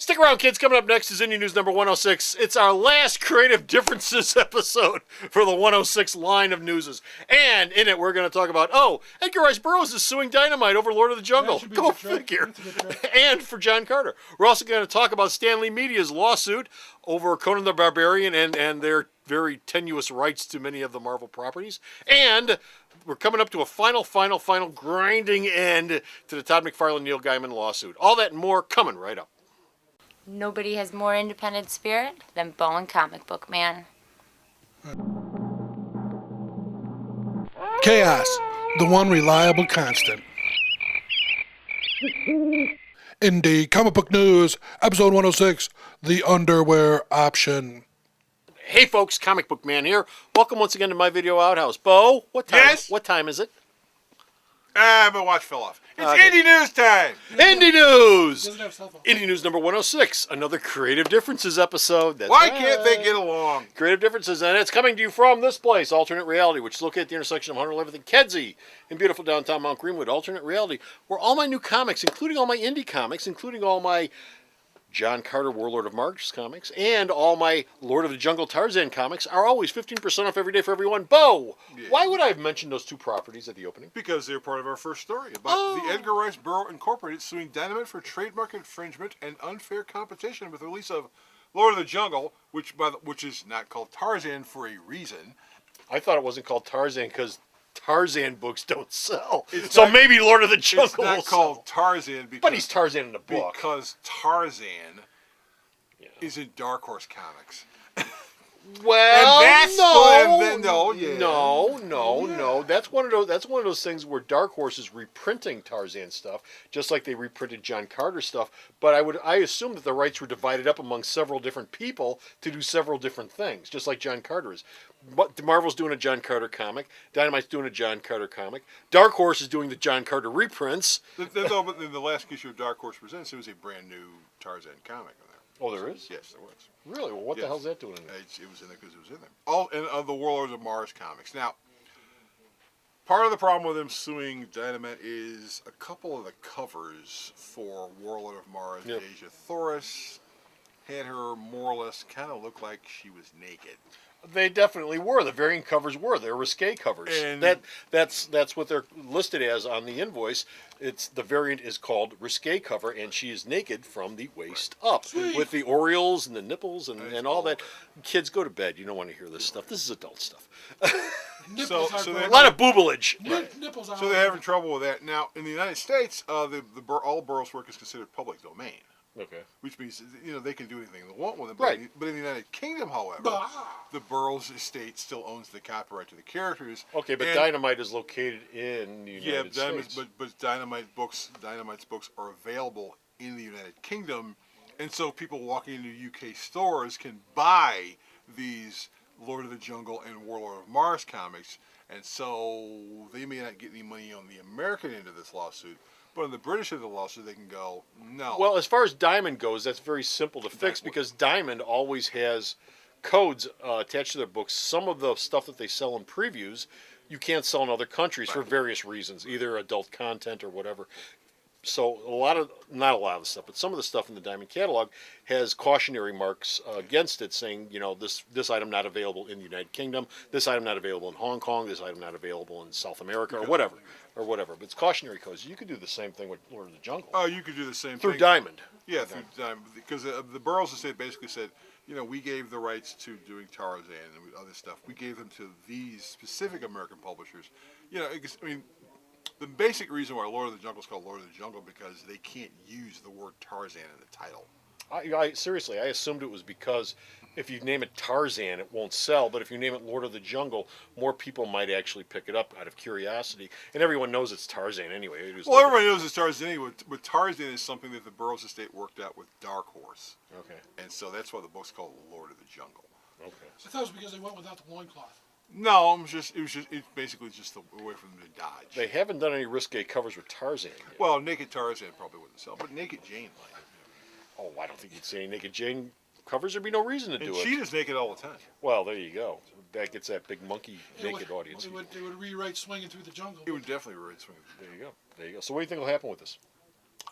Stick around, kids. Coming up next is Indy News number 106. It's our last Creative Differences episode for the 106 line of newses. And in it, we're going to talk about, Edgar Rice Burroughs is suing Dynamite over Lord of the Jungle. Go figure. And for John Carter. We're also going to talk about Stanley Media's lawsuit over Conan the Barbarian and their very tenuous rights to many of the Marvel properties. And we're coming up to a final grinding end to the Todd McFarlane-Neil Gaiman lawsuit. All that and more coming right up. Nobody has more independent spirit than Bo and Comic Book Man. Chaos, the one reliable constant. Indy Comicbook News, episode 106, The Underwear Option. Hey folks, Comic Book Man here. Welcome once again to my video outhouse. Bo, what time? Yes? What time is it? My watch fell off. It's Indy News time. Indy News. Doesn't have cell phone. Indy News number 106. Another Creative Differences episode. That's Why right. can't they get along? Creative Differences, and it's coming to you from this place, Alternate Reality, which is located at the intersection of 111th and Kedzie in beautiful downtown Mount Greenwood. Alternate Reality, where all my new comics, including all my indie comics, including all my John Carter Warlord of Mars comics, and all my Lord of the Jungle Tarzan comics are always 15% off every day for everyone. Bo, why would I have mentioned those two properties at the opening? Because they're part of our first story about the Edgar Rice Burroughs Incorporated suing Dynamite for trademark infringement and unfair competition with the release of Lord of the Jungle, which is not called Tarzan for a reason. I thought it wasn't called Tarzan because Tarzan books don't sell. It's so not- maybe Lord of the Jungle It's will not sell. called Tarzan because, But he's Tarzan in the book. because Tarzan is in Dark Horse Comics. Well, And that's no. That's one of those things where Dark Horse is reprinting Tarzan stuff, just like they reprinted John Carter stuff. But I assume that the rights were divided up among several different people to do several different things, just like John Carter is. But Marvel's doing a John Carter comic, Dynamite's doing a John Carter comic, Dark Horse is doing the John Carter reprints. But in the last issue of Dark Horse Presents, there was a brand new Tarzan comic in there. Oh, there is? Yes, there was. Really? Well, what the hell's that doing in there? It was in there because it was in there. All in the Warlords of Mars comics. Now, part of the problem with them suing Dynamite is a couple of the covers for Warlord of Mars, Asia Thoris, had her more or less kind of look like she was naked. They definitely were. The variant covers were. They're risque covers. And that's what they're listed as on the invoice. The variant is called risque cover, and she is naked from the waist up, with the Orioles and the nipples and all that. Kids, go to bed. You don't want to hear this stuff. This is adult stuff. Nipples So are they- A lot of boobalage. Nipples are So they're having trouble with that. Now, in the United States, all Burroughs work is considered public domain. Okay. Which means, they can do anything they want with it. Right. But in the United Kingdom, however, the Burroughs estate still owns the copyright to the characters. Okay, but Dynamite is located in the United States. But Dynamite's books are available in the United Kingdom, and so people walking into UK stores can buy these Lord of the Jungle and Warlord of Mars comics, and so they may not get any money on the American end of this lawsuit. But on the British end of the lawsuit, they can go, no. Well, as far as Diamond goes, that's very simple to fix because Diamond always has codes attached to their books. Some of the stuff that they sell in previews, you can't sell in other countries for various reasons, either adult content or whatever. So not a lot of the stuff, but some of the stuff in the Diamond catalog has cautionary marks against it, saying, this item not available in the United Kingdom, this item not available in Hong Kong, this item not available in South America, or whatever. But it's cautionary codes. You could do the same thing with Lord of the Jungle. Oh, you could do the same through thing. Diamond. Yeah, through Diamond. Because the Burroughs estate basically said, we gave the rights to doing Tarzan and other stuff. We gave them to these specific American publishers. The basic reason why Lord of the Jungle is called Lord of the Jungle because they can't use the word Tarzan in the title. Seriously, I assumed it was because if you name it Tarzan, it won't sell. But if you name it Lord of the Jungle, more people might actually pick it up out of curiosity. And everyone knows it's Tarzan anyway. Everybody knows it's Tarzan anyway. But Tarzan is something that the Burroughs estate worked out with Dark Horse. Okay. And so that's why the book's called Lord of the Jungle. Okay. I thought it was because they went without the loincloth. No, it's basically just a way for them to dodge. They haven't done any risque covers with Tarzan yet. Well, Naked Tarzan probably wouldn't sell, but Naked Jane might. Oh, I don't think you'd say Naked Jane covers. There'd be no reason to do it. Cheetah's naked all the time. Well, there you go. That gets that big monkey naked audience. It would rewrite Swinging Through the Jungle. It would definitely rewrite Swing. There you go. So what do you think will happen with this?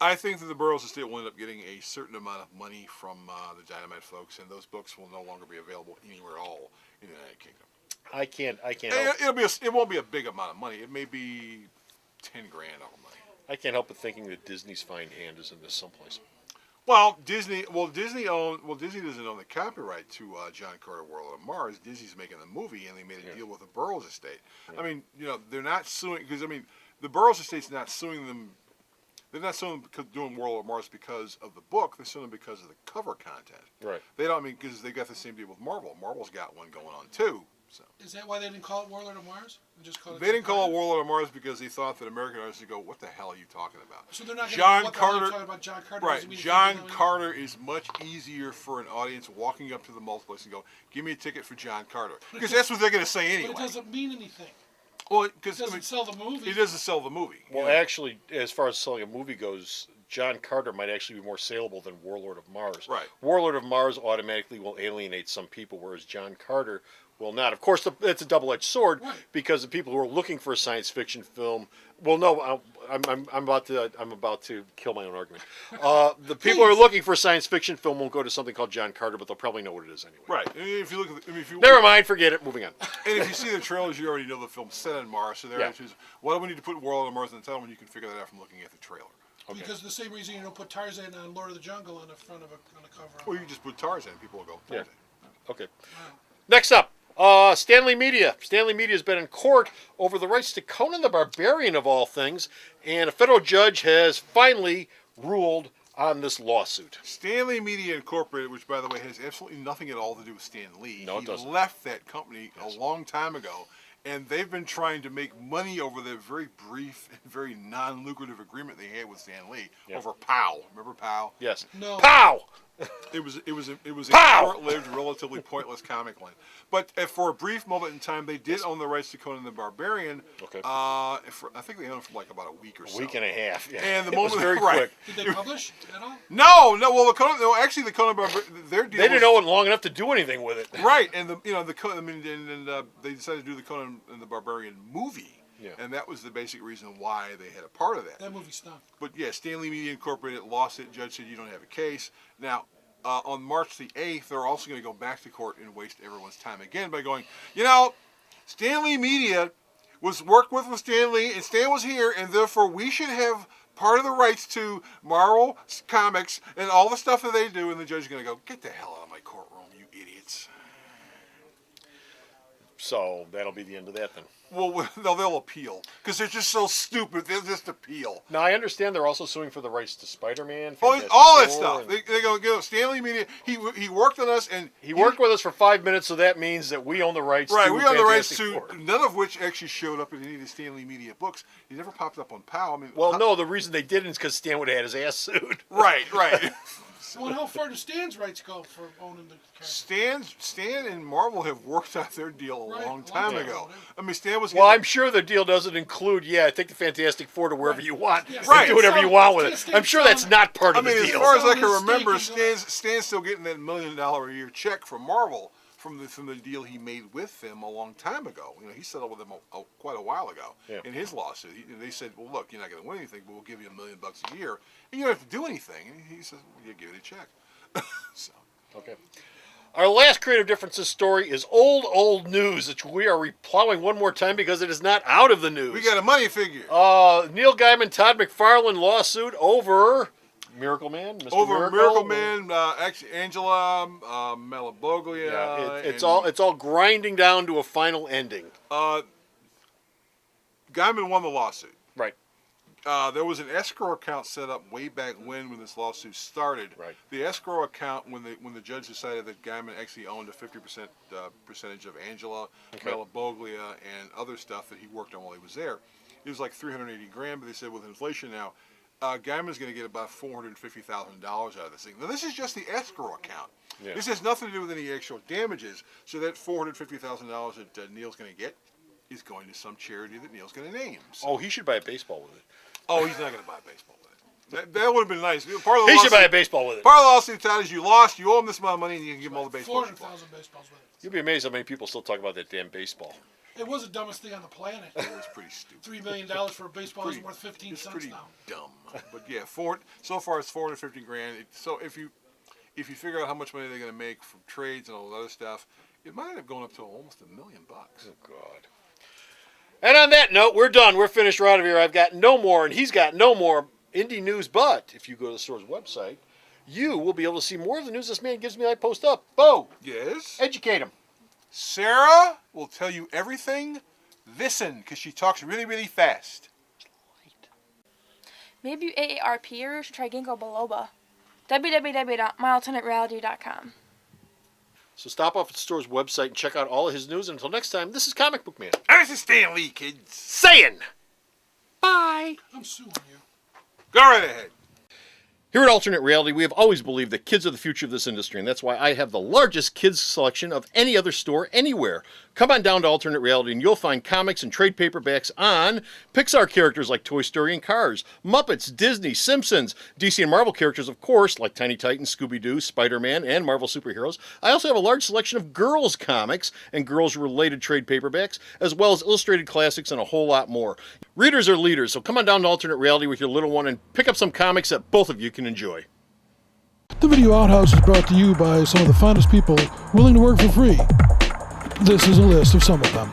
I think that the Burroughs estate will end up getting a certain amount of money from the Dynamite folks, and those books will no longer be available anywhere at all in the United Kingdom. I can't help. It won't be a big amount of money. It may be $10,000 of money. I can't help but thinking that Disney's fine hand is in this someplace. Well, Disney doesn't own the copyright to John Carter: World of Mars. Disney's making the movie, and they made a deal with the Burroughs estate. Yeah. I mean, they're not suing because the Burroughs estate's not suing them. They're not suing them because doing World of Mars because of the book. They're suing them because of the cover content. Right. They don't because they got the same deal with Marvel. Marvel's got one going on too. So. Is that why they didn't call it Warlord of Mars? And just call it They didn't call it Warlord of Mars because they thought that American artists would go, "What the hell are you talking about?" So they're not going John to what the Carter. hell are you talking about John Carter? Right. Doesn't mean John anything, Carter is much easier for an audience walking up to the multiplex and go, "Give me a ticket for John Carter," because that's what they're going to say anyway. But it doesn't mean anything. Well, It because doesn't sell the movie. It doesn't sell the movie. Well, actually, as far as selling a movie goes, John Carter might actually be more saleable than Warlord of Mars. Right. Warlord of Mars automatically will alienate some people, whereas John Carter will not. Of course, it's a double-edged sword Right. because the people who are looking for a science fiction film. Well, no, I'm about to kill my own argument. The people who are looking for a science fiction film won't go to something called John Carter, but they'll probably know what it is anyway. Right. And if you look at, Never mind, forget it. Moving on. And if you see the trailers, you already know the film's set on Mars. So there, Yeah. why do we need to put World of Mars in the title when you can figure that out from looking at the trailer? Okay. Because the same reason you don't put Tarzan on Lord of the Jungle on the front of on the cover. Or you just put Tarzan, people will go. Yeah. Tarzan. Okay. Next up, Stanley Media. Stanley Media has been in court over the rights to Conan the Barbarian, of all things, and a federal judge has finally ruled on this lawsuit. Stanley Media Incorporated, which by the way has absolutely nothing at all to do with Stan Lee. No, it he doesn't. left that company a long time ago, and they've been trying to make money over the very brief and very non-lucrative agreement they had with Stan Lee over POW. Remember POW? Yes. No. Pow! It was a Pow! short-lived, relatively pointless comic line. But for a brief moment in time, they did own the rights to Conan the Barbarian. Okay. I think they owned it for like about a week or so. A week and a half. Yeah. And the It was moment very right. quick. Did they publish at all? No. Well, the Conan Barbarian, their deal. They didn't know it long enough to do anything with it. Right, and they decided to do the Conan and the Barbarian movie. Yeah. And that was the basic reason why they had a part of that. That movie stunk. But yeah, Stanley Media Incorporated lost it. Judge said you don't have a case. Now, on March the 8th, they're also going to go back to court and waste everyone's time again by going, Stanley Media worked with Stan Lee, and Stan was here, and therefore we should have part of the rights to Marvel Comics and all the stuff that they do. And the judge is going to go, get the hell out of my courtroom, you idiots. So that'll be the end of that then. Well, no, they'll appeal because they're just so stupid. They'll just appeal. Now I understand they're also suing for the rights to Spider-Man. All Fantastic that Four, stuff. and They go, Stanley Media. He worked on us, and he worked with us for 5 minutes, so that means that we own the rights. Right, to we own the rights Fantastic to Four. none of which actually showed up in any of the Stanley Media books. He never popped up on POW. I mean, Well, no, the reason they didn't is because Stan would have had his ass sued. Right. Well, and how far do Stan's rights go for owning the character? Stan and Marvel have worked out their deal a Right, long a time long ago. time. I mean, Stan was. Well, I'm sure the deal doesn't include, take the Fantastic Four to wherever you want. Yeah, Right. Do whatever you want with it. Stan- I'm sure that's not part I of mean, the as deal. far as I So can his remember, stake is Stan's still getting that $1 million a year check from Marvel from the deal he made with them a long time ago. He settled with them quite a while ago in his lawsuit. They said, "Well, look, you're not going to win anything, but we'll give you $1 million a year, and you don't have to do anything." And he says, "Well, yeah, give it a check." So. Okay. Our last creative differences story is old news, which we are replowing one more time because it is not out of the news. We got a money figure. Neil Gaiman, Todd McFarlane lawsuit over Miracle Man, Mr. Over Miracle Man, actually Angela, Malaboglia. Yeah, it's all grinding down to a final ending. Gaiman won the lawsuit. Right. There was an escrow account set up way back when this lawsuit started. Right. The escrow account, when the judge decided that Gaiman actually owned a 50% percentage of Angela, Malaboglia, and other stuff that he worked on while he was there, it was like $380,000. But they said with inflation now, Gaiman's going to get about $450,000 out of this thing. Now this is just the escrow account. Yeah. This has nothing to do with any actual damages. So that $450,000 that Neil's going to get is going to some charity that Neil's going to name. So. Oh, he should buy a baseball with it. Oh, he's not going to buy a baseball with it. That would have been nice. Part of the He should lawsuit- buy a baseball with it. Part of the lawsuit, Todd, is you lost. You owe him this amount of money, and you can give him all the baseballs. 400,000 baseballs with it. You'd be amazed how many people still talk about that damn baseball. It was the dumbest thing on the planet. It was pretty stupid. $3 million for a baseball isn't worth 15 It's cents pretty now. dumb. But yeah, so far it's 450 grand. So if you figure out how much money they're going to make from trades and all that other stuff, it might end up going up to almost $1 million. Oh, God. And on that note, we're done. We're finished. We're out of here. I've got no more, and he's got no more indie news. But if you go to the store's website, you will be able to see more of the news this man gives me. I post up. Bo, Yes? educate him. Sarah will tell you everything. Listen, because she talks really, really fast. Maybe you AARP or you should try ginkgo biloba. www.myalternatereality.com. So stop off at the store's website and check out all of his news. And until next time, this is Comic Book Man. And this is Stan Lee, kids. Saying bye. I'm suing you. Go right ahead. Here at Alternate Reality, we have always believed that kids are the future of this industry, and that's why I have the largest kids selection of any other store anywhere. Come on down to Alternate Reality and you'll find comics and trade paperbacks on Pixar characters like Toy Story and Cars, Muppets, Disney, Simpsons, DC and Marvel characters, of course, like Tiny Titans, Scooby-Doo, Spider-Man, and Marvel superheroes. I also have a large selection of girls comics and girls-related trade paperbacks, as well as illustrated classics and a whole lot more. Readers are leaders, so come on down to Alternate Reality with your little one and pick up some comics that both of you can enjoy. The Video Outhouse is brought to you by some of the finest people willing to work for free. This is a list of some of them.